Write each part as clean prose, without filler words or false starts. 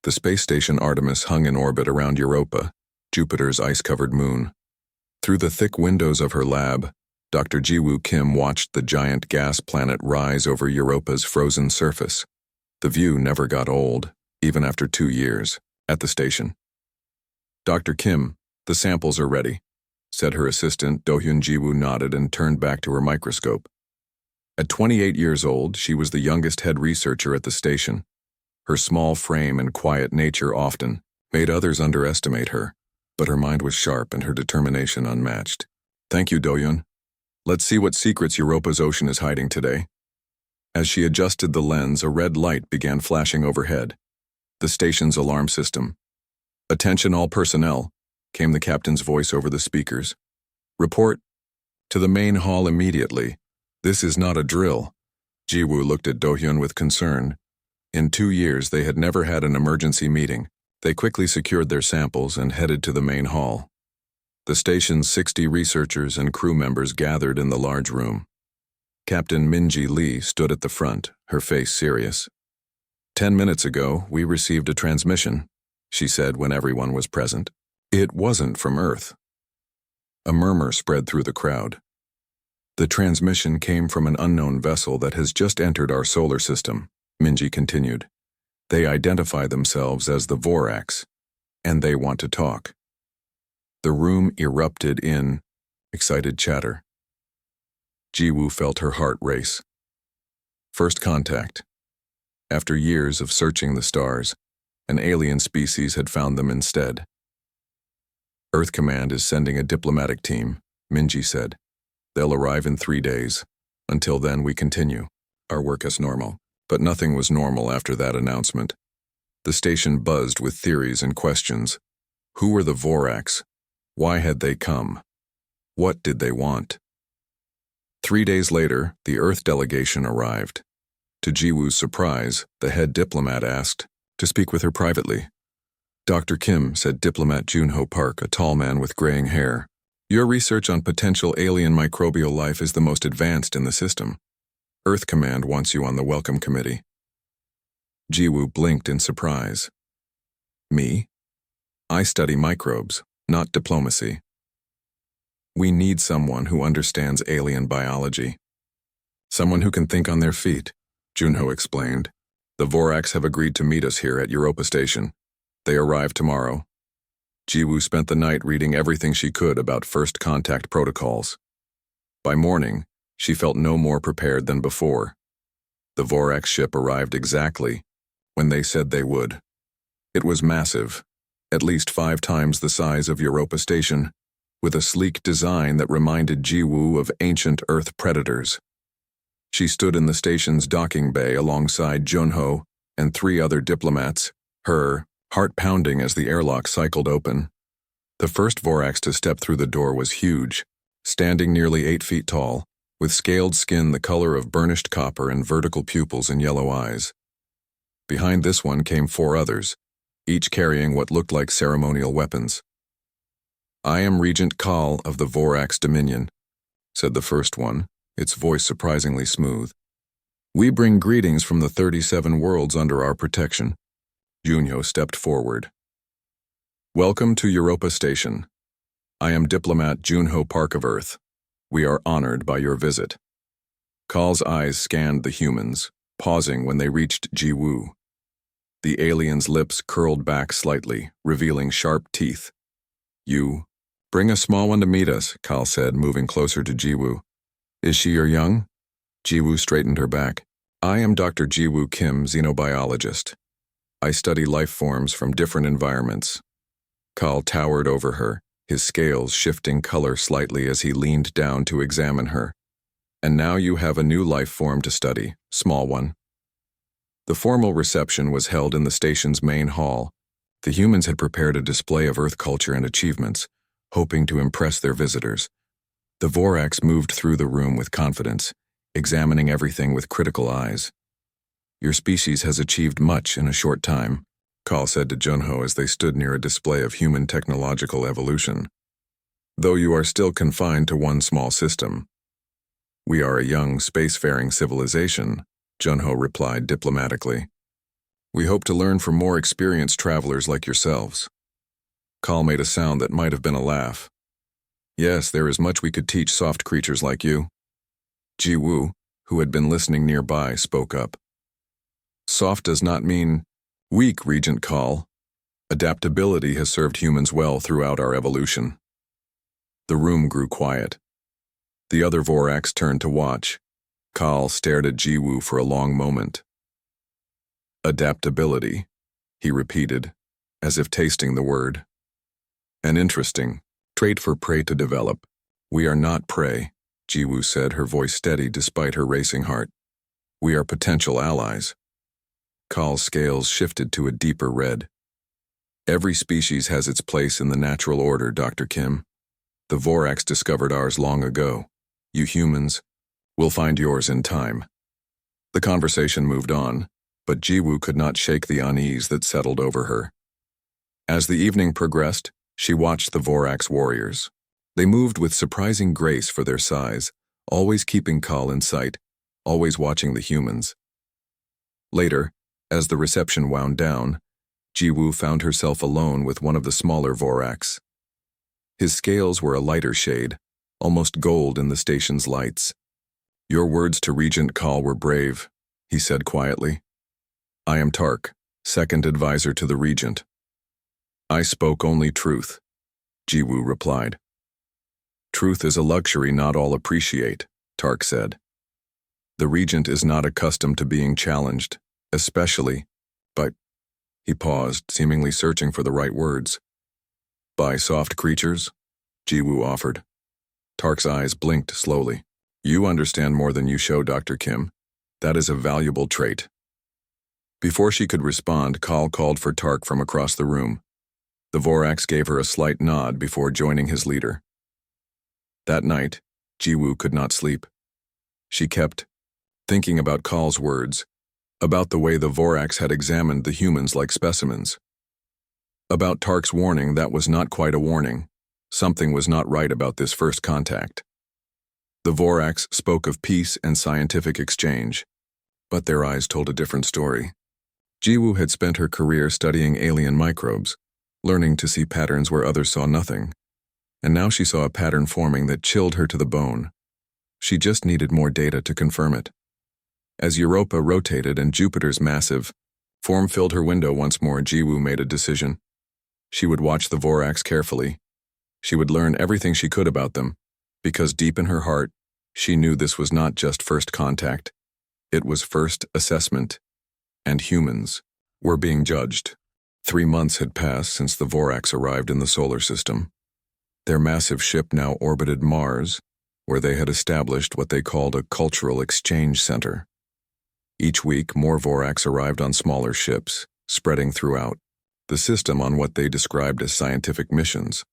The space station Artemis hung in orbit around Europa, Jupiter's ice-covered moon. Through the thick windows of her lab, Dr. Jiwoo Kim watched the giant gas planet rise over Europa's frozen surface. The view never got old, even after 2 years, at the station. "Dr. Kim, the samples are ready," said her assistant. Do-hyun Jiwoo nodded and turned back to her microscope. At 28 years old, she was the youngest head researcher at the station. Her small frame and quiet nature often made others underestimate her, but her mind was sharp and her determination unmatched. "Thank you, Do-hyun. Let's see what secrets Europa's ocean is hiding today." As she adjusted the lens, a red light began flashing overhead. The station's alarm system. "Attention all personnel," came the captain's voice over the speakers. "Report to the main hall immediately. This is not a drill." Jiwoo looked at Do-hyun with concern. In 2 years, they had never had an emergency meeting. They quickly secured their samples and headed to the main hall. The station's 60 researchers and crew members gathered in the large room. Captain Minji Lee stood at the front, her face serious. "10 minutes ago, we received a transmission," she said when everyone was present. "It wasn't from Earth." A murmur spread through the crowd. "The transmission came from an unknown vessel that has just entered our solar system," Minji continued. "They identify themselves as the Voraks, and they want to talk." The room erupted in excited chatter. Jiwoo felt her heart race. First contact. After years of searching the stars, an alien species had found them instead. "Earth Command is sending a diplomatic team," Minji said. "They'll arrive in 3 days. Until then, we continue our work as normal." But nothing was normal after that announcement. The station buzzed with theories and questions. Who were the Voraks? Why had they come? What did they want? 3 days later, the Earth delegation arrived. To Jiwoo's surprise, the head diplomat asked to speak with her privately. "Dr. Kim," said diplomat Junho Park, a tall man with graying hair, "your research on potential alien microbial life is the most advanced in the system. Earth Command wants you on the welcome committee." Jiwoo blinked in surprise. "Me? I study microbes, not diplomacy." "We need someone who understands alien biology. Someone who can think on their feet," Junho explained. "The Voraks have agreed to meet us here at Europa Station. They arrive tomorrow." Jiwoo spent the night reading everything she could about first contact protocols. By morning, she felt no more prepared than before. The Vorax ship arrived exactly when they said they would. It was massive, at least 5 times the size of Europa Station, with a sleek design that reminded Jiwoo of ancient Earth predators. She stood in the station's docking bay alongside Junho and 3 other diplomats, her heart pounding as the airlock cycled open. The first Vorax to step through the door was huge, standing nearly 8 feet tall, with scaled skin the color of burnished copper and vertical pupils and yellow eyes. Behind this one came 4 others, each carrying what looked like ceremonial weapons. "I am Regent Kal of the Vorax Dominion," said the first one, its voice surprisingly smooth. "We bring greetings from the 37 worlds under our protection." Junho stepped forward. "Welcome to Europa Station. I am diplomat Junho Park of Earth. We are honored by your visit." Kal's eyes scanned the humans, pausing when they reached Jiwoo. The alien's lips curled back slightly, revealing sharp teeth. "You bring a small one to meet us," Kal said, moving closer to Jiwoo. "Is she your young?" Jiwoo straightened her back. "I am Dr. Jiwoo Kim, xenobiologist. I study life forms from different environments." Kal towered over her, his scales shifting color slightly as he leaned down to examine her. "And now you have a new life form to study, small one." The formal reception was held in the station's main hall. The humans had prepared a display of Earth culture and achievements, hoping to impress their visitors. The Vorax moved through the room with confidence, examining everything with critical eyes. "Your species has achieved much in a short time," Kal said to Junho as they stood near a display of human technological evolution. "Though you are still confined to one small system." "We are a young, spacefaring civilization," Junho replied diplomatically. We hope to learn from more experienced travelers like yourselves. Call made a sound that might have been a laugh. Yes, there is much we could teach soft creatures like you. Ji-woo, who had been listening nearby, spoke up. Soft does not mean weak, Regent Call. Adaptability has served humans well throughout our evolution. The room grew quiet. The other Vorax turned to watch. Call stared at Ji-woo for a long moment. Adaptability, he repeated, as if tasting the word. An interesting trait for prey to develop. We are not prey, Ji-woo said, her voice steady despite her racing heart. We are potential allies. Call's scales shifted to a deeper red. Every species has its place in the natural order, Dr. Kim. The Vorax discovered ours long ago. You humans will find yours in time. The conversation moved on, but Ji-woo could not shake the unease that settled over her. As the evening progressed, she watched the Vorax warriors. They moved with surprising grace for their size, always keeping Call in sight, always watching the humans. Later, as the reception wound down, Ji-woo found herself alone with one of the smaller Vorax. His scales were a lighter shade, almost gold in the station's lights. Your words to Regent Call were brave, he said quietly. I am Tark, second advisor to the Regent. I spoke only truth, Ji-woo replied. Truth is a luxury not all appreciate, Tark said. The Regent is not accustomed to being challenged, especially, but, he paused, seemingly searching for the right words. By soft creatures? Ji-woo offered. Tark's eyes blinked slowly. You understand more than you show, Dr. Kim. That is a valuable trait. Before she could respond, Call called for Tark from across the room. The Vorax gave her a slight nod before joining his leader. That night, Ji-woo could not sleep. She kept thinking about Call's words, about the way the Vorax had examined the humans like specimens. About Tark's warning that was not quite a warning. Something was not right about this first contact. The Vorax spoke of peace and scientific exchange, but their eyes told a different story. Ji-woo had spent her career studying alien microbes, learning to see patterns where others saw nothing, and now she saw a pattern forming that chilled her to the bone. She just needed more data to confirm it. As Europa rotated and Jupiter's massive form filled her window once more, Ji-woo made a decision. She would watch the Vorax carefully. She would learn everything she could about them, because deep in her heart, she knew this was not just first contact. It was first assessment, and humans were being judged. 3 months had passed since the Vorax arrived in the solar system. Their massive ship now orbited Mars, where they had established what they called a cultural exchange center. Each week, more Vorax arrived on smaller ships, spreading throughout the system on what they described as scientific missions.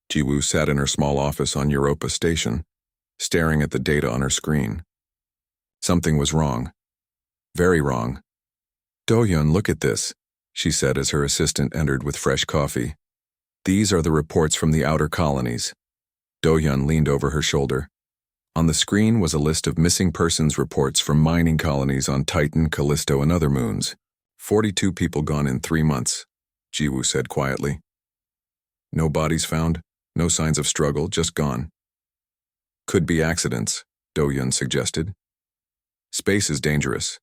Ji-woo sat in her small office on Europa Station, staring at the data on her screen. Something was wrong. Very wrong. Do-hyun, look at this, she said as her assistant entered with fresh coffee. These are the reports from the outer colonies. Do-hyun leaned over her shoulder. On the screen was a list of missing persons reports from mining colonies on Titan, Callisto, and other moons. 42 people gone in 3 months, Ji-woo said quietly. No bodies found, no signs of struggle, just gone. Could be accidents, Do-hyun suggested. Space is dangerous.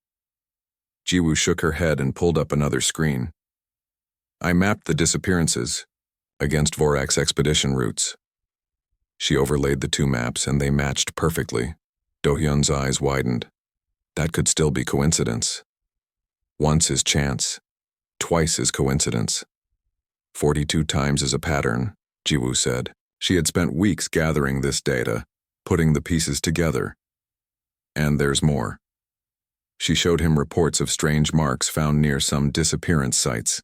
Ji-woo shook her head and pulled up another screen. I mapped the disappearances against Vorax expedition routes. She overlaid the 2 maps and they matched perfectly. Do-hyun's eyes widened. That could still be coincidence. Once is chance. Twice is coincidence. 42 times is a pattern, Ji-woo said. She had spent weeks gathering this data, putting the pieces together. And there's more. She showed him reports of strange marks found near some disappearance sites.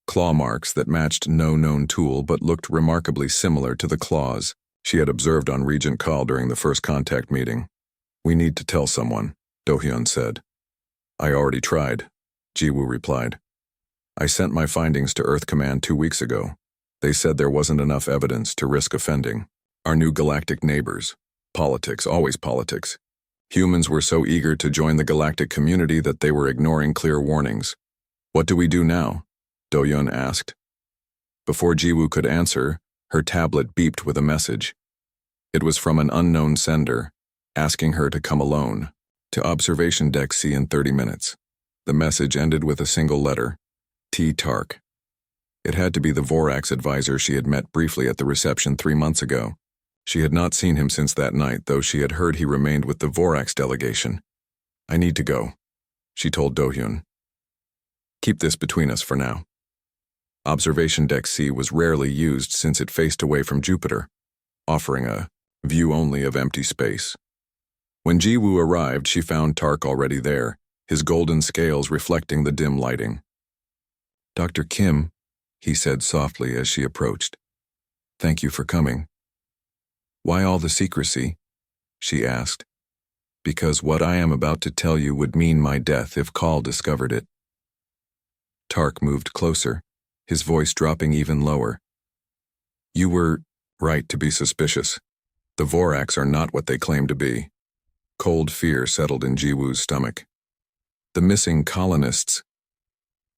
Claw marks that matched no known tool but looked remarkably similar to the claws she had observed on Regent Call during the first contact meeting. We need to tell someone, Do-hyun said. I already tried, Ji-woo replied. I sent my findings to Earth Command 2 weeks ago. They said there wasn't enough evidence to risk offending. Our new galactic neighbors. Politics, always politics. Humans were so eager to join the galactic community that they were ignoring clear warnings. What do we do now? Do-yun asked. Before Jiwoo could answer, her tablet beeped with a message. It was from an unknown sender, asking her to come alone, to Observation Deck C in 30 minutes. The message ended with a single letter, T. Tark. It had to be the Vorax advisor she had met briefly at the reception 3 months ago. She had not seen him since that night, though she had heard he remained with the Vorax delegation. I need to go, she told Do-hyun. Keep this between us for now. Observation Deck C was rarely used since it faced away from Jupiter, offering a view only of empty space. When Jiwoo arrived, she found Tark already there, his golden scales reflecting the dim lighting. Dr. Kim, he said softly as she approached. Thank you for coming. Why all the secrecy? She asked. Because what I am about to tell you would mean my death if Call discovered it. Tark moved closer, his voice dropping even lower. You were right to be suspicious. The Vorax are not what they claim to be. Cold fear settled in Jiwoo's stomach. The missing colonists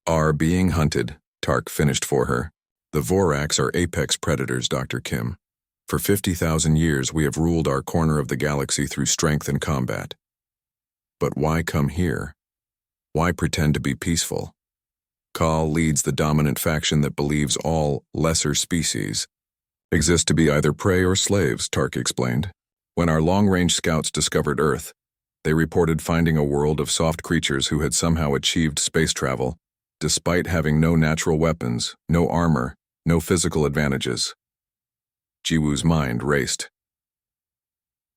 are being hunted, Tark finished for her. The Vorax are apex predators, Dr. Kim. For 50,000 years we have ruled our corner of the galaxy through strength and combat. But why come here? Why pretend to be peaceful? Call leads the dominant faction that believes all lesser species exist to be either prey or slaves, Tark explained. When our long-range scouts discovered Earth, they reported finding a world of soft creatures who had somehow achieved space travel, despite having no natural weapons, no armor, no physical advantages. Jiwoo's mind raced.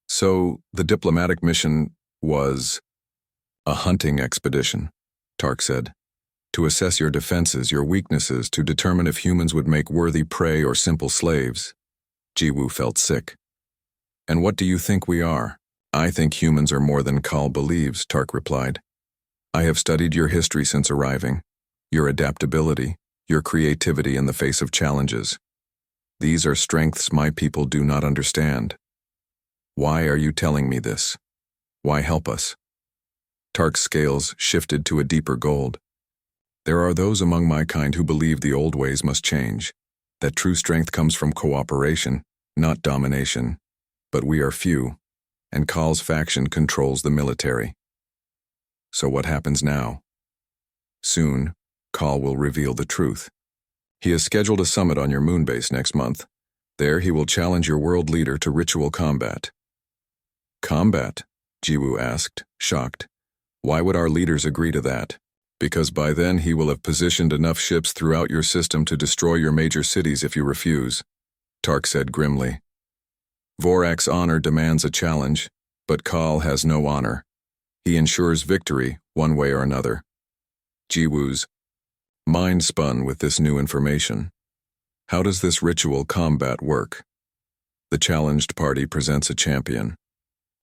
So, the diplomatic mission was a hunting expedition, Tark said. To assess your defenses, your weaknesses, to determine if humans would make worthy prey or simple slaves. Jiwoo felt sick. And what do you think we are? I think humans are more than Kal believes, Tark replied. I have studied your history since arriving, your adaptability, your creativity in the face of challenges. These are strengths my people do not understand. Why are you telling me this? Why help us? Tark's scales shifted to a deeper gold. There are those among my kind who believe the old ways must change, that true strength comes from cooperation, not domination. But we are few, and Kal's faction controls the military. So what happens now? Soon, Kal will reveal the truth. He has scheduled a summit on your moon base next month. There he will challenge your world leader to ritual combat. Combat? Jiwoo asked, shocked. Why would our leaders agree to that? Because by then he will have positioned enough ships throughout your system to destroy your major cities if you refuse, Tark said grimly. Vorax honor demands a challenge, but Kal has no honor. He ensures victory, one way or another. Jiwoo's mind spun with this new information. How does this ritual combat work? The challenged party presents a champion.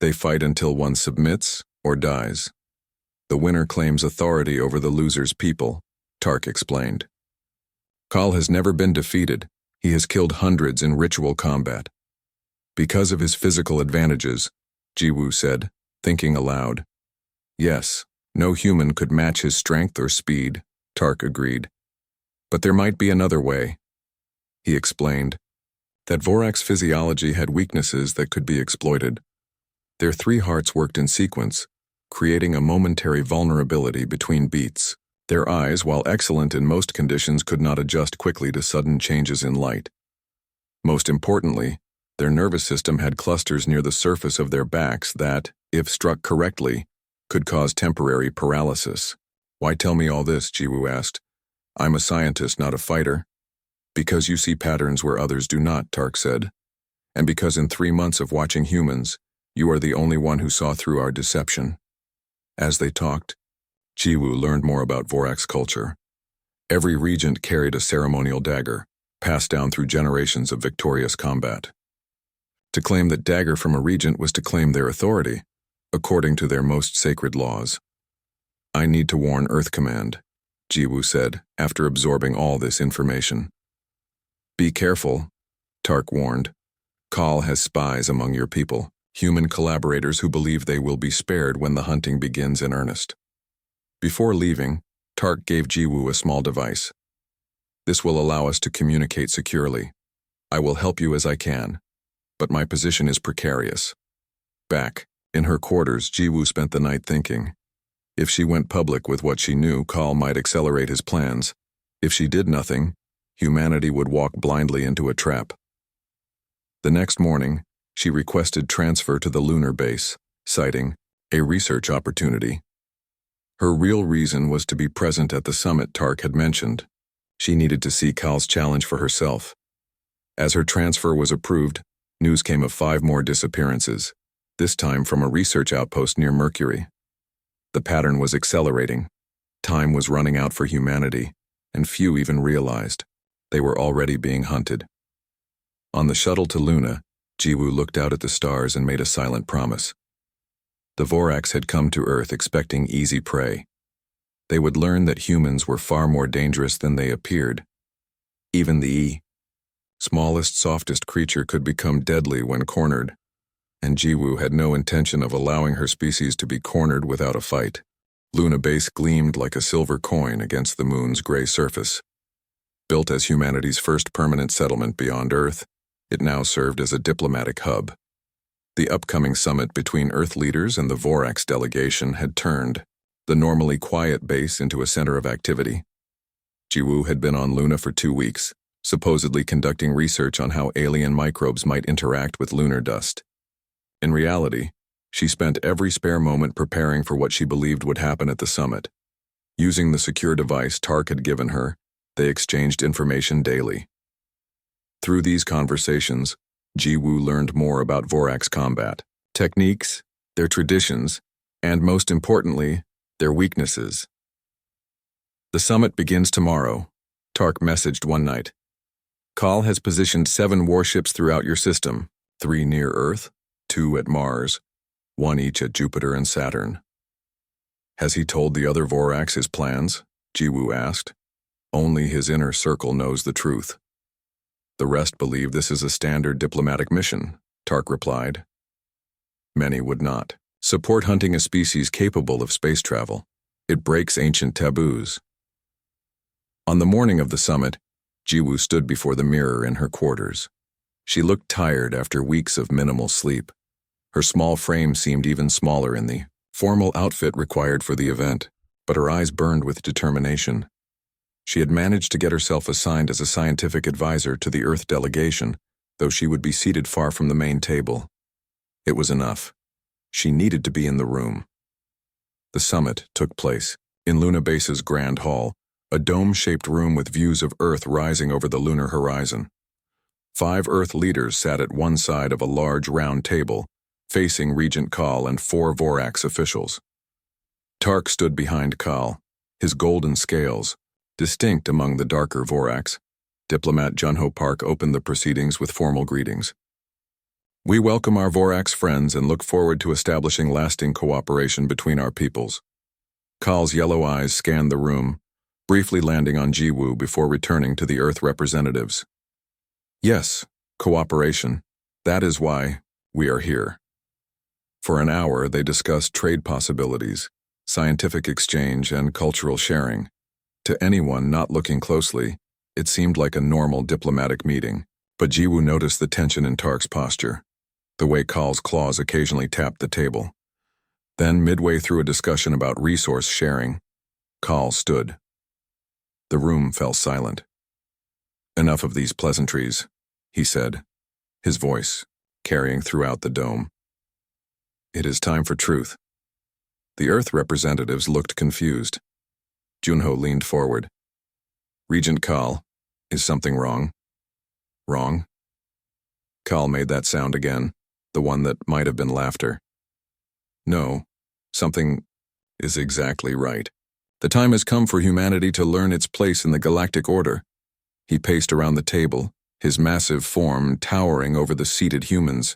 They fight until one submits or dies. The winner claims authority over the loser's people, Tark explained. Kal has never been defeated. He has killed hundreds in ritual combat. Because of his physical advantages, Jiwoo said, thinking aloud. Yes, no human could match his strength or speed, Tark agreed. But there might be another way. He explained that Vorax physiology had weaknesses that could be exploited. Their 3 hearts worked in sequence, creating a momentary vulnerability between beats. Their eyes, while excellent in most conditions, could not adjust quickly to sudden changes in light. Most importantly, their nervous system had clusters near the surface of their backs that, if struck correctly, could cause temporary paralysis. Why tell me all this? Jiwoo asked. I'm a scientist, not a fighter. Because you see patterns where others do not, Tark said. And because in 3 months of watching humans, you are the only one who saw through our deception. As they talked, Jiwoo learned more about Vorax culture. Every regent carried a ceremonial dagger, passed down through generations of victorious combat. To claim that dagger from a regent was to claim their authority, according to their most sacred laws. I need to warn Earth Command, Jiwoo said, after absorbing all this information. Be careful, Tark warned. Kal has spies among your people, human collaborators who believe they will be spared when the hunting begins in earnest. Before leaving, Tark gave Jiwoo a small device. This will allow us to communicate securely. I will help you as I can, but my position is precarious. Back in her quarters, Jiwoo spent the night thinking. If she went public with what she knew, Kal might accelerate his plans. If she did nothing, humanity would walk blindly into a trap. The next morning, she requested transfer to the lunar base, citing a research opportunity. Her real reason was to be present at the summit Tark had mentioned. She needed to see Kal's challenge for herself. As her transfer was approved, news came of 5 more disappearances, this time from a research outpost near Mercury. The pattern was accelerating. Time was running out for humanity, and few even realized they were already being hunted. On the shuttle to Luna, Jiwoo looked out at the stars and made a silent promise. The Voraks had come to Earth expecting easy prey. They would learn that humans were far more dangerous than they appeared. Even the smallest, softest creature could become deadly when cornered, and Jiwoo had no intention of allowing her species to be cornered without a fight. Luna Base gleamed like a silver coin against the moon's gray surface. Built as humanity's first permanent settlement beyond Earth, it now served as a diplomatic hub. The upcoming summit between Earth leaders and the Voraks delegation had turned the normally quiet base into a center of activity. Jiwoo had been on Luna for 2 weeks, supposedly conducting research on how alien microbes might interact with lunar dust. In reality, she spent every spare moment preparing for what she believed would happen at the summit. Using the secure device Tark had given her, they exchanged information daily. Through these conversations, Jiwoo learned more about Voraks combat, techniques, their traditions, and most importantly, their weaknesses. The summit begins tomorrow, Tark messaged one night. Kal has positioned 7 warships throughout your system, 3 near Earth, 2 at Mars, 1 each at Jupiter and Saturn. Has he told the other Voraks his plans? Jiwoo asked. Only his inner circle knows the truth. The rest believe this is a standard diplomatic mission, Tark replied. Many would not support hunting a species capable of space travel. It breaks ancient taboos. On the morning of the summit, Jiwoo stood before the mirror in her quarters. She looked tired after weeks of minimal sleep. Her small frame seemed even smaller in the formal outfit required for the event, but her eyes burned with determination. She had managed to get herself assigned as a scientific advisor to the Earth delegation, though she would be seated far from the main table. It was enough. She needed to be in the room. The summit took place in Luna Base's Grand Hall, a dome-shaped room with views of Earth rising over the lunar horizon. 5 Earth leaders sat at one side of a large round table, facing Regent Kal and 4 Voraks officials. Tark stood behind Kal, his golden scales, distinct among the darker Voraks. Diplomat Junho Park opened the proceedings with formal greetings. We welcome our Voraks friends and look forward to establishing lasting cooperation between our peoples. Kal's yellow eyes scanned the room, briefly landing on Jiwoo before returning to the Earth representatives. Yes, cooperation. That is why we are here. For an hour, they discussed trade possibilities, scientific exchange, and cultural sharing. To anyone not looking closely, it seemed like a normal diplomatic meeting, but Jiwoo noticed the tension in Tark's posture, the way Kal's claws occasionally tapped the table. Then, midway through a discussion about resource sharing, Kal stood. The room fell silent. Enough of these pleasantries, he said, his voice carrying throughout the dome. It is time for truth. The Earth representatives looked confused. Junho leaned forward. Regent Kal, is something wrong? Wrong? Kal made that sound again, the one that might have been laughter. No, something is exactly right. The time has come for humanity to learn its place in the galactic order. He paced around the table, his massive form towering over the seated humans.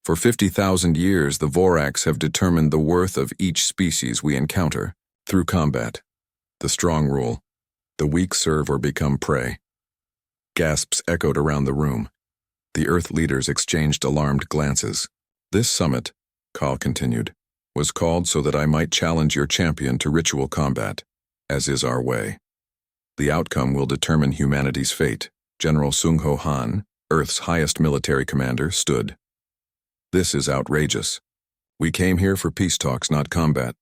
For 50,000 years, the Voraks have determined the worth of each species we encounter through combat. The strong rule. The weak serve or become prey. Gasps echoed around the room. The Earth leaders exchanged alarmed glances. This summit, Kal continued, was called so that I might challenge your champion to ritual combat. as is our way. The outcome will determine humanity's fate. General Sung-Ho Han, Earth's highest military commander, stood. This is outrageous. We came here for peace talks, not combat.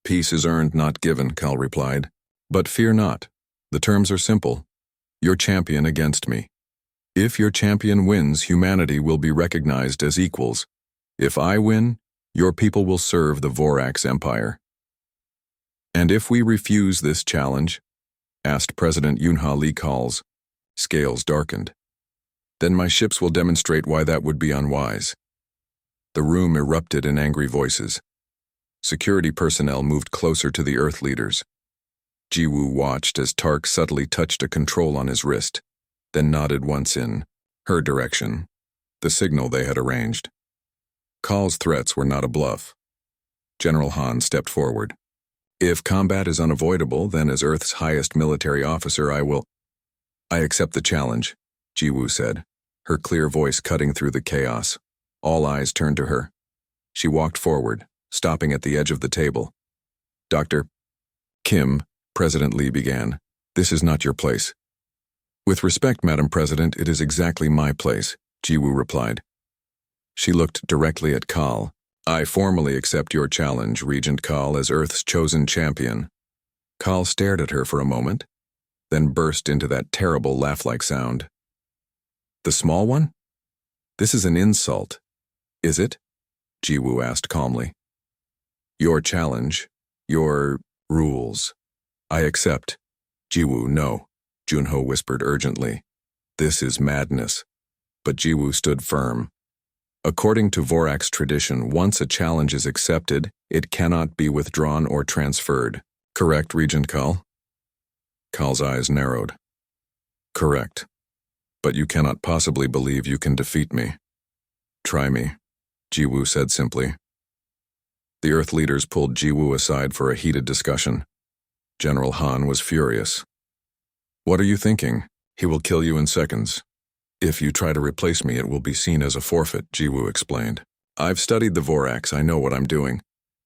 Peace is earned, not given, Cal replied. But fear not. The terms are simple. Your champion against me. If your champion wins, humanity will be recognized as equals. If I win, your people will serve the Vorax Empire. And if we refuse this challenge, asked President Yunha Lee Calls. Scales darkened. Then my ships will demonstrate why that would be unwise. The room erupted in angry voices. Security personnel moved closer to the Earth leaders. Jiwoo watched as Tark subtly touched a control on his wrist, then nodded once in her direction, the signal they had arranged. Call's threats were not a bluff. General Han stepped forward. If combat is unavoidable, then as Earth's highest military officer I accept the challenge, Jiwoo said, her clear voice cutting through the chaos. All eyes turned to her. She walked forward, stopping at the edge of the table. Dr. Kim, President Lee began, this is not your place. With respect, Madam President, it is exactly my place, Jiwoo replied. She looked directly at Kal. I formally accept your challenge, Regent Kal, as Earth's chosen champion. Kal stared at her for a moment, then burst into that terrible laugh-like sound. The small one? This is an insult. Is it? Jiwoo asked calmly. Your challenge, your rules. I accept. Jiwoo, no, Junho whispered urgently. This is madness. But Jiwoo stood firm. According to Vorax tradition, once a challenge is accepted, it cannot be withdrawn or transferred. Correct, Regent Kal? Kal's eyes narrowed. Correct. But you cannot possibly believe you can defeat me. Try me, Jiwoo said simply. The Earth leaders pulled Jiwoo aside for a heated discussion. General Han was furious. What are you thinking? He will kill you in seconds. If you try to replace me, it will be seen as a forfeit, Jiwoo explained. I've studied the Vorax, I know what I'm doing.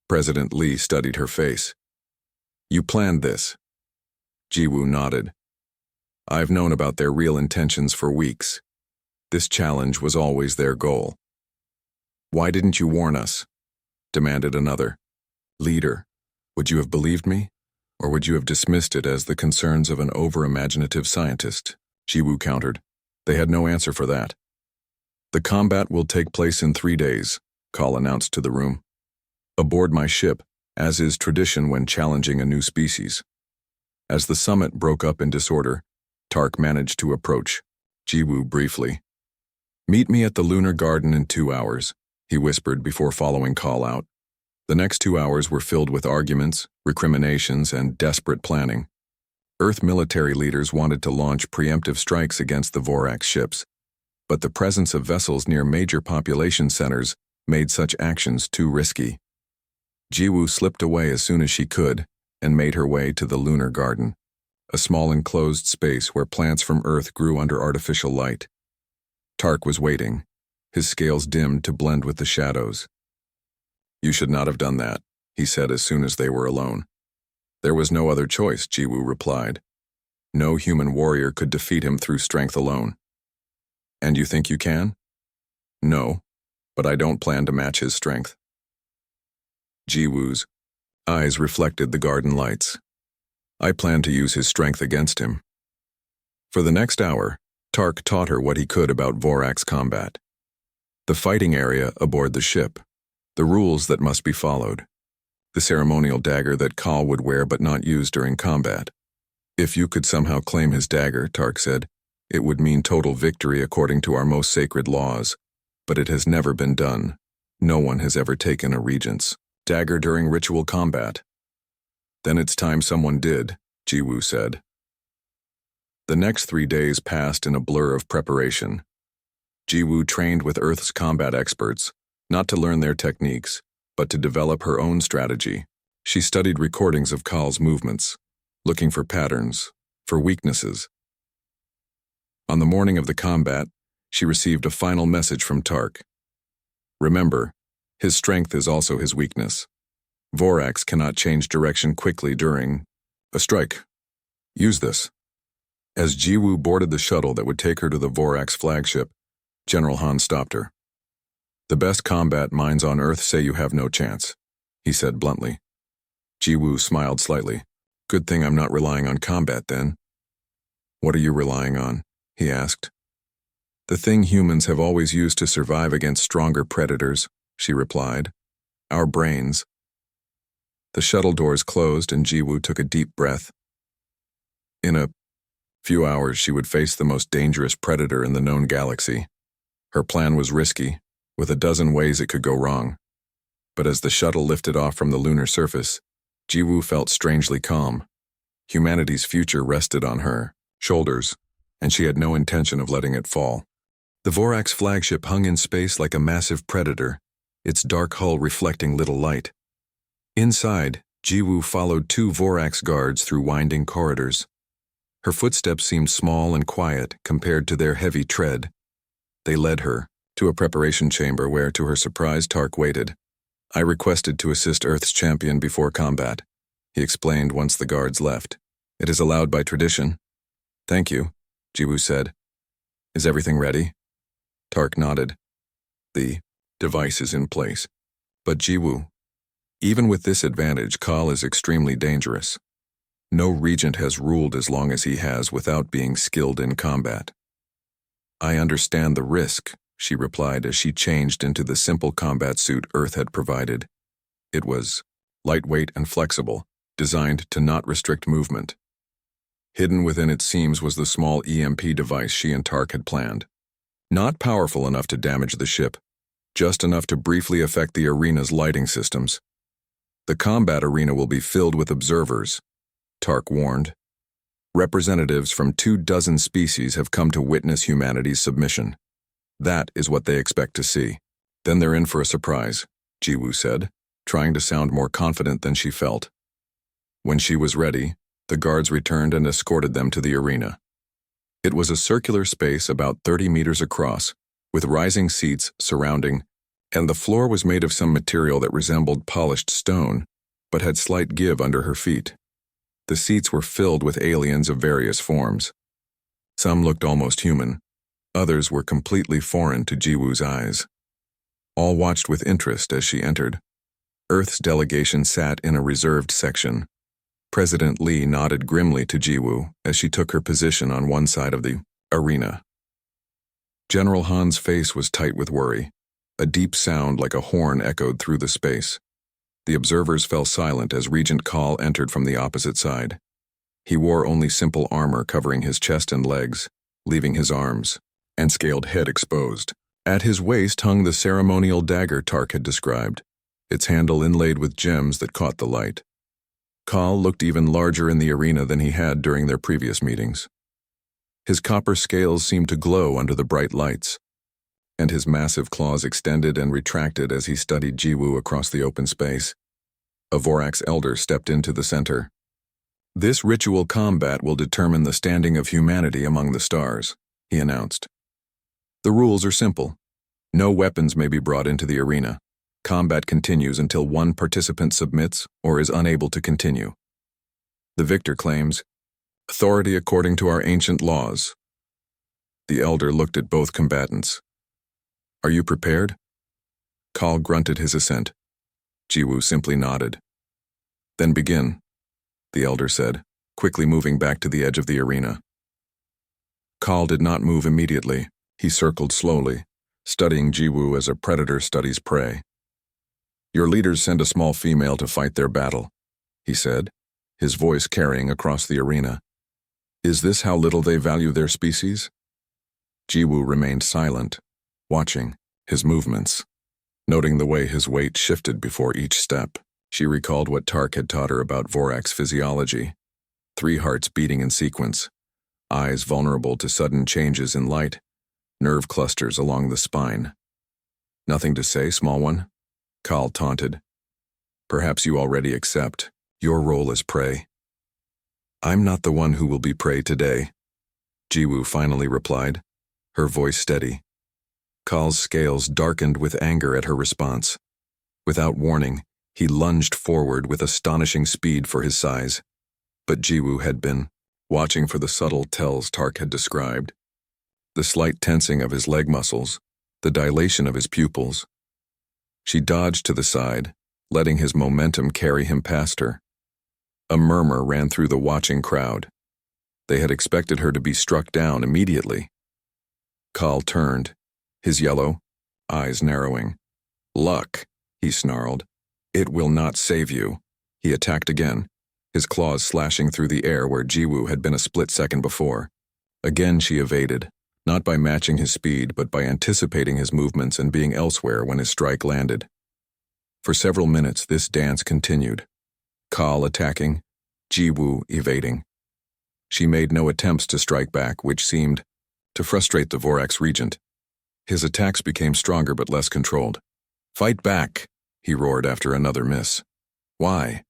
President Lee studied her face. You planned this. Jiwoo nodded. I've known about their real intentions for weeks. This challenge was always their goal. Why didn't you warn us? Demanded another. Leader, would you have believed me? Or would you have dismissed it as the concerns of an over-imaginative scientist? Jiwoo countered. They had no answer for that. The combat will take place in 3 days, Kal announced to the room. Aboard my ship, as is tradition when challenging a new species. As the summit broke up in disorder, Tark managed to approach Jiwoo briefly. Meet me at the lunar garden in 2 hours, he whispered before following Kal out. The next 2 hours were filled with arguments, recriminations, and desperate planning. Earth military leaders wanted to launch preemptive strikes against the Vorax ships, but the presence of vessels near major population centers made such actions too risky. Jiwoo slipped away as soon as she could and made her way to the lunar garden, a small enclosed space where plants from Earth grew under artificial light. Tark was waiting, his scales dimmed to blend with the shadows. You should not have done that, he said as soon as they were alone. There was no other choice, Jiwoo replied. No human warrior could defeat him through strength alone. And you think you can? No, but I don't plan to match his strength. Jiwoo's eyes reflected the garden lights. I plan to use his strength against him. For the next hour, Tark taught her what he could about Vorax combat. The fighting area aboard the ship, the rules that must be followed, the ceremonial dagger that Kal would wear but not use during combat. If you could somehow claim his dagger, Tark said, it would mean total victory according to our most sacred laws, but it has never been done. No one has ever taken a regent's dagger during ritual combat. Then it's time someone did, Jiwoo said. The next 3 days passed in a blur of preparation. Jiwoo trained with Earth's combat experts, not to learn their techniques, but to develop her own strategy. She studied recordings of Kal's movements, looking for patterns, for weaknesses. On the morning of the combat, she received a final message from Tark. Remember, his strength is also his weakness. Vorax cannot change direction quickly during A strike. Use this. As Jiwoo boarded the shuttle that would take her to the Vorax flagship, General Han stopped her. The best combat minds on Earth say you have no chance, he said bluntly. Jiwoo smiled slightly. Good thing I'm not relying on combat then. What are you relying on? He asked. The thing humans have always used to survive against stronger predators, she replied. Our brains. The shuttle doors closed and Jiwoo took a deep breath. In a few hours, she would face the most dangerous predator in the known galaxy. Her plan was risky, with a dozen ways it could go wrong. But as the shuttle lifted off from the lunar surface, Jiwoo felt strangely calm. Humanity's future rested on her shoulders, and she had no intention of letting it fall. The Vorax flagship hung in space like a massive predator, its dark hull reflecting little light. Inside, Jiwoo followed two Vorax guards through winding corridors. Her footsteps seemed small and quiet compared to their heavy tread. They led her to a preparation chamber where, to her surprise, Tark waited. I requested to assist Earth's champion before combat, he explained once the guards left. It is allowed by tradition. Thank you, Jiwoo said. Is everything ready? Tark nodded. The device is in place. But Jiwoo, even with this advantage, Kal is extremely dangerous. No regent has ruled as long as he has without being skilled in combat. I understand the risk, she replied as she changed into the simple combat suit Earth had provided. It was lightweight and flexible, designed to not restrict movement. Hidden within its seams was the small EMP device she and Tark had planned. Not powerful enough to damage the ship, just enough to briefly affect the arena's lighting systems. The combat arena will be filled with observers, Tark warned. Representatives from 24 species have come to witness humanity's submission. That is what they expect to see. Then they're in for a surprise, Jiwoo said, trying to sound more confident than she felt. When she was ready, the guards returned and escorted them to the arena. It was a circular space about 30 meters across, with rising seats surrounding, and the floor was made of some material that resembled polished stone, but had slight give under her feet. The seats were filled with aliens of various forms. Some looked almost human. Others were completely foreign to Jiwoo's eyes. All watched with interest as she entered. Earth's delegation sat in a reserved section. President Lee nodded grimly to Jiwoo as she took her position on one side of the arena. General Han's face was tight with worry. A deep sound like a horn echoed through the space. The observers fell silent as Regent Kal entered from the opposite side. He wore only simple armor covering his chest and legs, leaving his arms and scaled head exposed. At his waist hung the ceremonial dagger Tark had described, its handle inlaid with gems that caught the light. Kal looked even larger in the arena than he had during their previous meetings. His copper scales seemed to glow under the bright lights, and his massive claws extended and retracted as he studied Jiwoo across the open space. A Vorax elder stepped into the center. This ritual combat will determine the standing of humanity among the stars, he announced. The rules are simple. No weapons may be brought into the arena. Combat continues until one participant submits or is unable to continue. The victor claims authority according to our ancient laws. The elder looked at both combatants. Are you prepared? Kal grunted his assent. Jiwoo simply nodded. Then begin, the elder said, quickly moving back to the edge of the arena. Kal did not move immediately. He circled slowly, studying Jiwoo as a predator studies prey. Your leaders send a small female to fight their battle, he said, his voice carrying across the arena. Is this how little they value their species? Jiwoo remained silent, watching his movements, noting the way his weight shifted before each step. She recalled what Tark had taught her about Vorax physiology. 3 hearts beating in sequence, eyes vulnerable to sudden changes in light, nerve clusters along the spine. Nothing to say, small one? Kal taunted. Perhaps you already accept your role as prey. I'm not the one who will be prey today, Jiwoo finally replied, her voice steady. Kal's scales darkened with anger at her response. Without warning, he lunged forward with astonishing speed for his size. But Jiwoo had been watching for the subtle tells Tark had described. The slight tensing of his leg muscles, the dilation of his pupils. She dodged to the side, letting his momentum carry him past her. A murmur ran through the watching crowd. They had expected her to be struck down immediately. Kal turned, his yellow eyes narrowing. "Luck," he snarled. "It will not save you." He attacked again, his claws slashing through the air where Jiwoo had been a split second before. Again she evaded, not by matching his speed but by anticipating his movements and being elsewhere when his strike landed. For several minutes this dance continued. Kal attacking, Jiwoo evading. She made no attempts to strike back, which seemed to frustrate the Vorax regent. His attacks became stronger but less controlled. "Fight back," he roared after another miss. "Why?"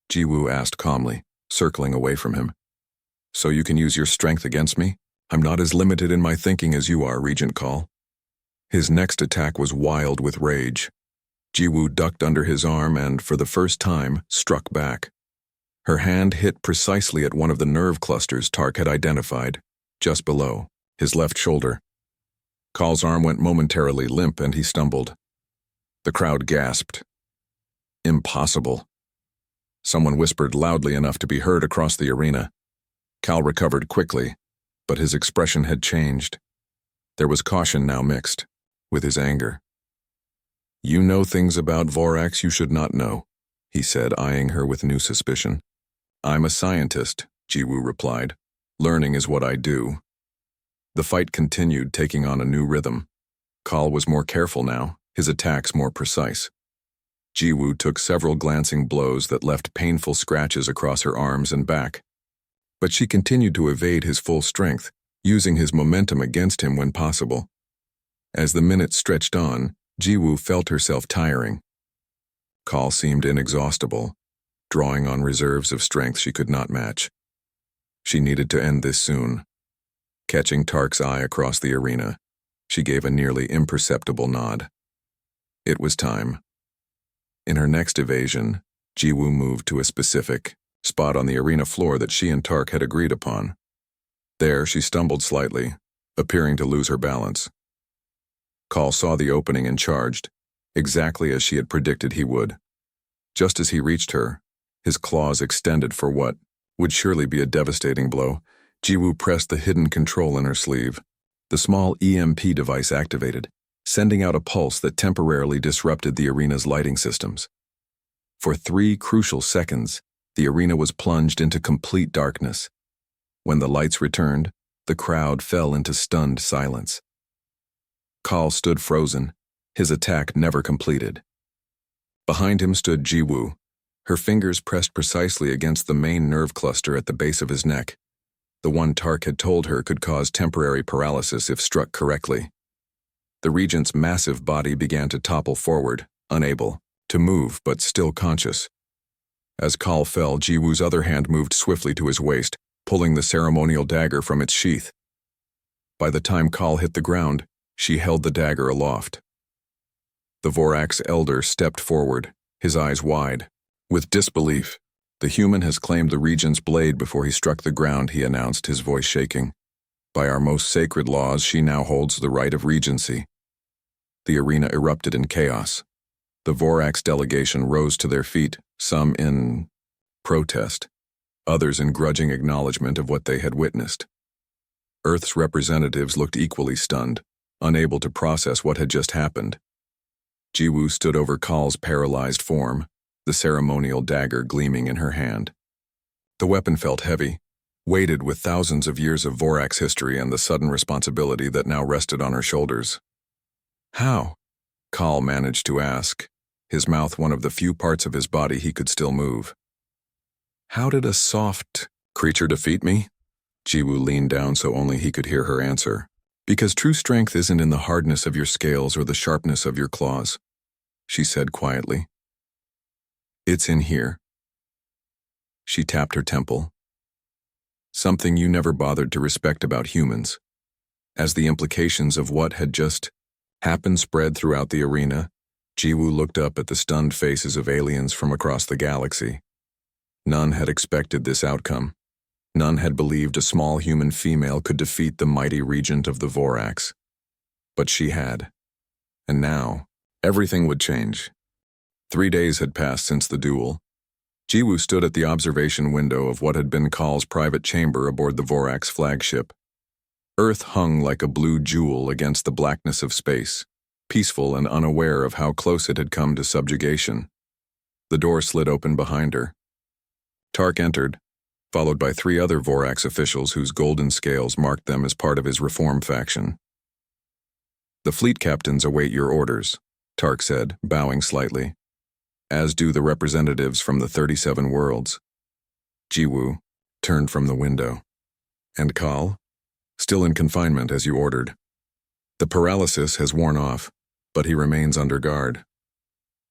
Jiwoo asked calmly, circling away from him. "So you can use your strength against me? I'm not as limited in my thinking as you are, Regent Kal." His next attack was wild with rage. Jiwoo ducked under his arm and, for the first time, struck back. Her hand hit precisely at one of the nerve clusters Tark had identified, just below his left shoulder. Kal's arm went momentarily limp and he stumbled. The crowd gasped. "Impossible." Someone whispered loudly enough to be heard across the arena. Kal recovered quickly, but his expression had changed. There was caution now mixed with his anger. "You know things about Vorax you should not know," he said, eyeing her with new suspicion. "I'm a scientist," Jiwoo replied. "Learning is what I do." The fight continued, taking on a new rhythm. Kal was more careful now, his attacks more precise. Jiwoo took several glancing blows that left painful scratches across her arms and back. But she continued to evade his full strength, using his momentum against him when possible. As the minutes stretched on, Jiwoo felt herself tiring. Kal seemed inexhaustible, drawing on reserves of strength she could not match. She needed to end this soon. Catching Tark's eye across the arena, she gave a nearly imperceptible nod. It was time. In her next evasion, Jiwoo moved to a specific spot on the arena floor that she and Tark had agreed upon. There she stumbled slightly, appearing to lose her balance. Kal saw the opening and charged, exactly as she had predicted he would. Just as he reached her, his claws extended for what would surely be a devastating blow, Jiwoo pressed the hidden control in her sleeve. The small EMP device activated, sending out a pulse that temporarily disrupted the arena's lighting systems. For 3 crucial seconds, the arena was plunged into complete darkness. When the lights returned, the crowd fell into stunned silence. Kal stood frozen, his attack never completed. Behind him stood Jiwoo, her fingers pressed precisely against the main nerve cluster at the base of his neck, the one Tark had told her could cause temporary paralysis if struck correctly. The regent's massive body began to topple forward, unable to move but still conscious. As Kal fell, Jiwoo's other hand moved swiftly to his waist, pulling the ceremonial dagger from its sheath. By the time Kal hit the ground, she held the dagger aloft. The Vorax elder stepped forward, his eyes wide. With disbelief, "The human has claimed the regent's blade before he struck the ground," he announced, his voice shaking. "By our most sacred laws, she now holds the right of regency." The arena erupted in chaos. The Vorax delegation rose to their feet, some in protest, others in grudging acknowledgement of what they had witnessed. Earth's representatives looked equally stunned, unable to process what had just happened. Jiwoo stood over Kal's paralyzed form, the ceremonial dagger gleaming in her hand. The weapon felt heavy, weighted with thousands of years of Vorax history and the sudden responsibility that now rested on her shoulders. "How?" Kal managed to ask, his mouth one of the few parts of his body he could still move. "How did a soft creature defeat me?" Jiwoo leaned down so only he could hear her answer. "Because true strength isn't in the hardness of your scales or the sharpness of your claws," she said quietly. "It's in here." She tapped her temple. "Something you never bothered to respect about humans." As the implications of what had just happened spread throughout the arena, Jiwoo looked up at the stunned faces of aliens from across the galaxy. None had expected this outcome. None had believed a small human female could defeat the mighty regent of the Vorax. But she had. And now, everything would change. 3 days had passed since the duel. Jiwoo stood at the observation window of what had been Kal's private chamber aboard the Vorax flagship. Earth hung like a blue jewel against the blackness of space, peaceful and unaware of how close it had come to subjugation. The door slid open behind her. Tark entered, followed by 3 other Vorax officials whose golden scales marked them as part of his reform faction. "The fleet captains await your orders," Tark said, bowing slightly, "as do the representatives from the 37 worlds." Jiwoo turned from the window. "And Kal? Still in confinement as you ordered. The paralysis has worn off, but he remains under guard."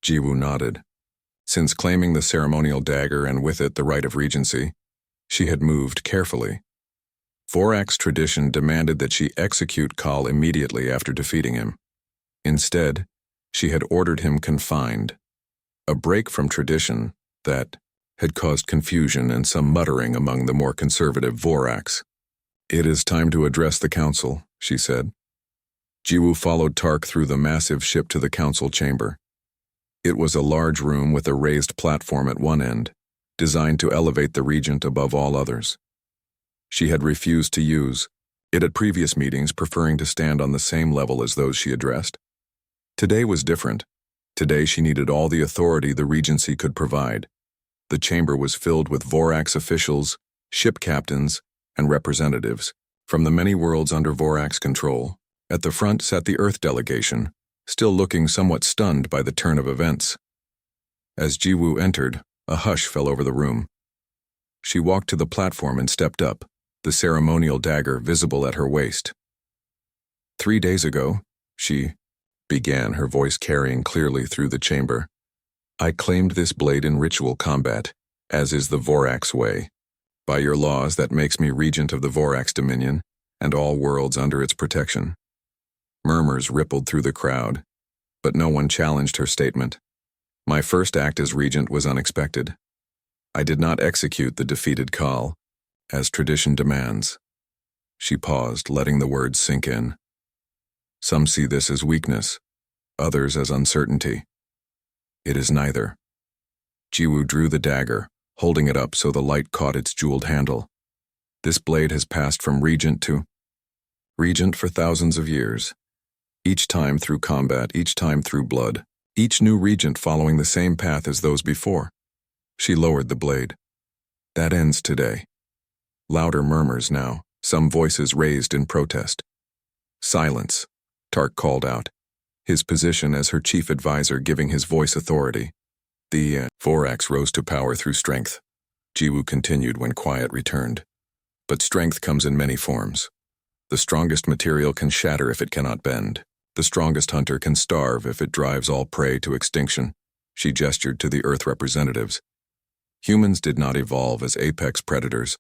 Jiwoo nodded. Since claiming the ceremonial dagger and with it the right of regency, she had moved carefully. Vorax tradition demanded that she execute Kal immediately after defeating him. Instead, she had ordered him confined, a break from tradition that had caused confusion and some muttering among the more conservative Vorax. "It is time to address the council," she said. Jiwoo followed Tark through the massive ship to the council chamber. It was a large room with a raised platform at one end, designed to elevate the regent above all others. She had refused to use it at previous meetings, preferring to stand on the same level as those she addressed. Today was different. Today she needed all the authority the regency could provide. The chamber was filled with Vorax officials, ship captains, and representatives from the many worlds under Vorax control. At the front sat the Earth delegation, still looking somewhat stunned by the turn of events. As Jiwoo entered, a hush fell over the room. She walked to the platform and stepped up, the ceremonial dagger visible at her waist. 3 days ago, she began, her voice carrying clearly through the chamber. "I claimed this blade in ritual combat, as is the Vorax way. By your laws, that makes me regent of the Vorax dominion and all worlds under its protection." Murmurs rippled through the crowd, but no one challenged her statement. "My first act as regent was unexpected. I did not execute the defeated Kal, as tradition demands." She paused, letting the words sink in. "Some see this as weakness, others as uncertainty. It is neither." Jiwoo drew the dagger, holding it up so the light caught its jeweled handle. "This blade has passed from regent to regent for thousands of years. Each time through combat, each time through blood, each new regent following the same path as those before." She lowered the blade. "That ends today." Louder murmurs now, some voices raised in protest. "Silence," Tark called out, his position as her chief advisor giving his voice authority. "The Vorax rose to power through strength," Jiwoo continued when quiet returned. "But strength comes in many forms. The strongest material can shatter if it cannot bend. The strongest hunter can starve if it drives all prey to extinction." She gestured to the Earth representatives. "Humans did not evolve as apex predators.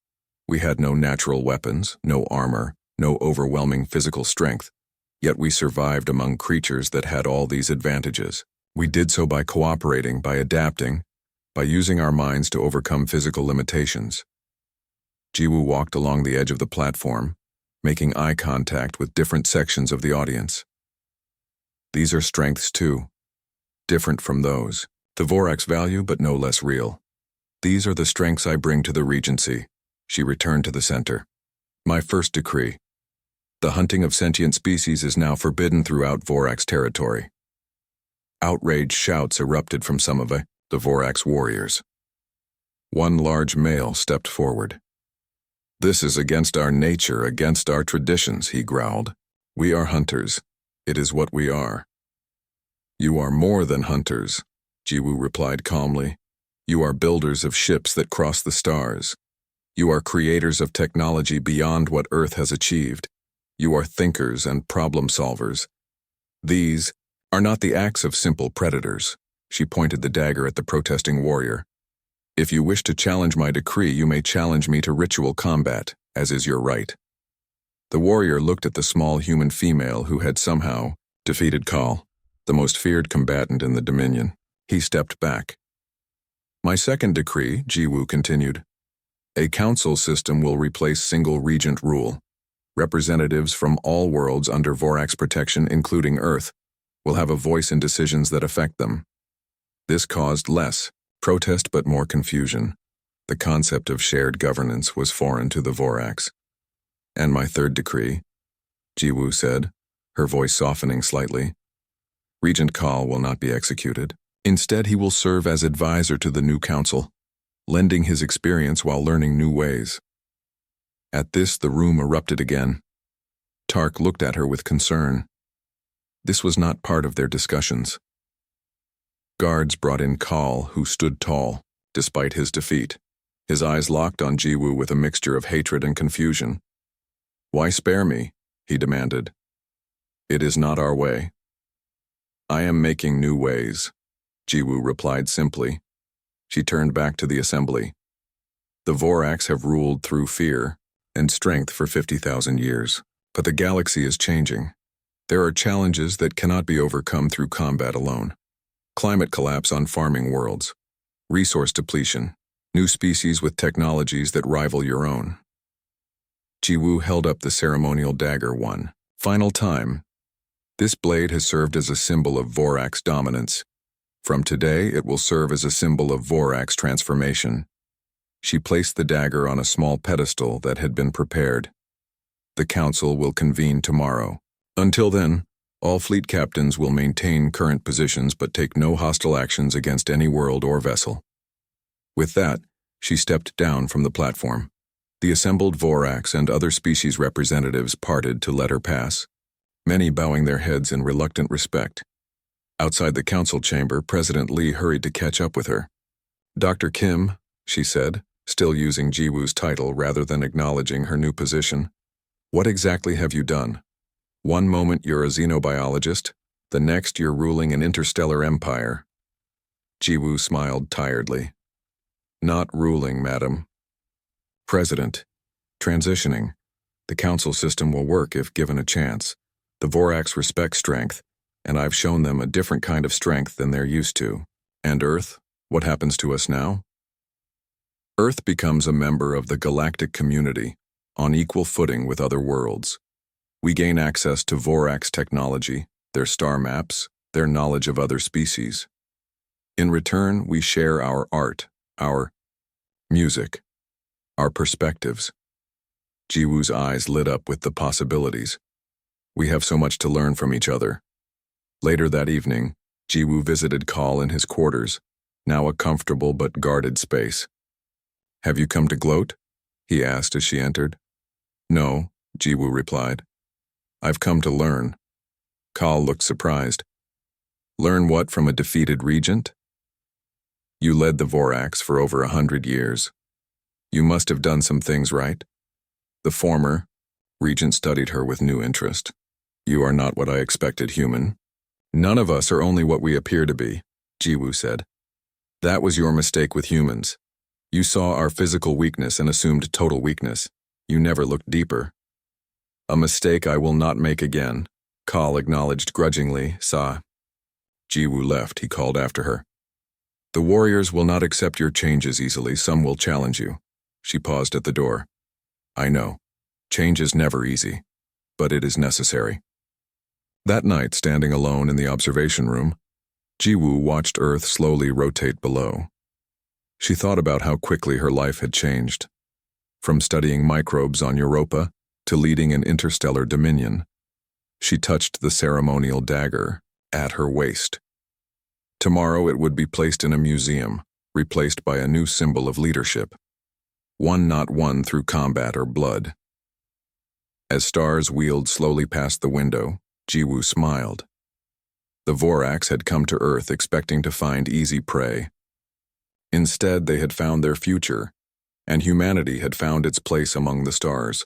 We had no natural weapons, no armor, no overwhelming physical strength. Yet we survived among creatures that had all these advantages. We did so by cooperating, by adapting, by using our minds to overcome physical limitations." Jiwoo walked along the edge of the platform, making eye contact with different sections of the audience. "These are strengths too, different from those. The Vorax value, but no less real. These are the strengths I bring to the Regency." She returned to the center. "My first decree. The hunting of sentient species is now forbidden throughout Vorax territory." Outraged shouts erupted from some of the Vorax warriors. One large male stepped forward. "This is against our nature, against our traditions," he growled. "We are hunters. It is what we are." "You are more than hunters," Jiwoo replied calmly. "You are builders of ships that cross the stars. You are creators of technology beyond what Earth has achieved. You are thinkers and problem solvers. These are not the acts of simple predators." She pointed the dagger at the protesting warrior. "If you wish to challenge my decree, you may challenge me to ritual combat, as is your right." The warrior looked at the small human female who had somehow defeated Kal, the most feared combatant in the Dominion. He stepped back. My second decree, Jiwoo continued. A council system will replace single regent rule. Representatives from all worlds under Vorax protection, including Earth, will have a voice in decisions that affect them. This caused less protest but more confusion. The concept of shared governance was foreign to the Vorax. And my third decree, Jiwoo said, her voice softening slightly. Regent Kaal will not be executed. Instead, he will serve as advisor to the new council, lending his experience while learning new ways. At this, the room erupted again. Tark looked at her with concern. This was not part of their discussions. Guards brought in Kaal, who stood tall, despite his defeat. His eyes locked on Jiwoo with a mixture of hatred and confusion. "Why spare me?" he demanded. "It is not our way." "I am making new ways," Jiwoo replied simply. She turned back to the assembly. "The Vorax have ruled through fear and strength for 50,000 years, but the galaxy is changing. There are challenges that cannot be overcome through combat alone. Climate collapse on farming worlds, resource depletion, new species with technologies that rival your own." Jiwoo held up the ceremonial dagger one final time. This blade has served as a symbol of Vorax dominance. From today, it will serve as a symbol of Vorax transformation. She placed the dagger on a small pedestal that had been prepared. The council will convene tomorrow. Until then, all fleet captains will maintain current positions but take no hostile actions against any world or vessel. With that, she stepped down from the platform. The assembled Vorax and other species representatives parted to let her pass, many bowing their heads in reluctant respect. Outside the council chamber, President Lee hurried to catch up with her. "Dr. Kim," she said, still using Jiwoo's title rather than acknowledging her new position, "what exactly have you done? One moment you're a xenobiologist, the next you're ruling an interstellar empire." Jiwoo smiled tiredly. "Not ruling, madam. President. Transitioning. The council system will work if given a chance. The Vorax respect strength, and I've shown them a different kind of strength than they're used to. And Earth, what happens to us now? Earth becomes a member of the galactic community, on equal footing with other worlds. We gain access to Vorax technology, their star maps, their knowledge of other species. In return, we share our art, our music, our perspectives." Jiwoo's eyes lit up with the possibilities. "We have so much to learn from each other." Later that evening, Jiwoo visited Kaal in his quarters, now a comfortable but guarded space. "Have you come to gloat?" he asked as she entered. "No," Jiwoo replied. "I've come to learn." Kaal looked surprised. "Learn what from a defeated regent? You led the Vorax for over 100 years. You must have done some things right." The former regent studied her with new interest. "You are not what I expected, human." "None of us are only what we appear to be," Jiwoo said. "That was your mistake with humans. You saw our physical weakness and assumed total weakness. You never looked deeper." "A mistake I will not make again," Kaal acknowledged grudgingly. Jiwoo left, he called after her. "The warriors will not accept your changes easily. Some will challenge you." She paused at the door. "I know. Change is never easy, but it is necessary." That night, standing alone in the observation room, Jiwoo watched Earth slowly rotate below. She thought about how quickly her life had changed. From studying microbes on Europa to leading an interstellar dominion. She touched the ceremonial dagger at her waist. Tomorrow it would be placed in a museum, replaced by a new symbol of leadership. One not won through combat or blood. As stars wheeled slowly past the window, Jiwoo smiled. The Vorax had come to Earth expecting to find easy prey. Instead, they had found their future, and humanity had found its place among the stars.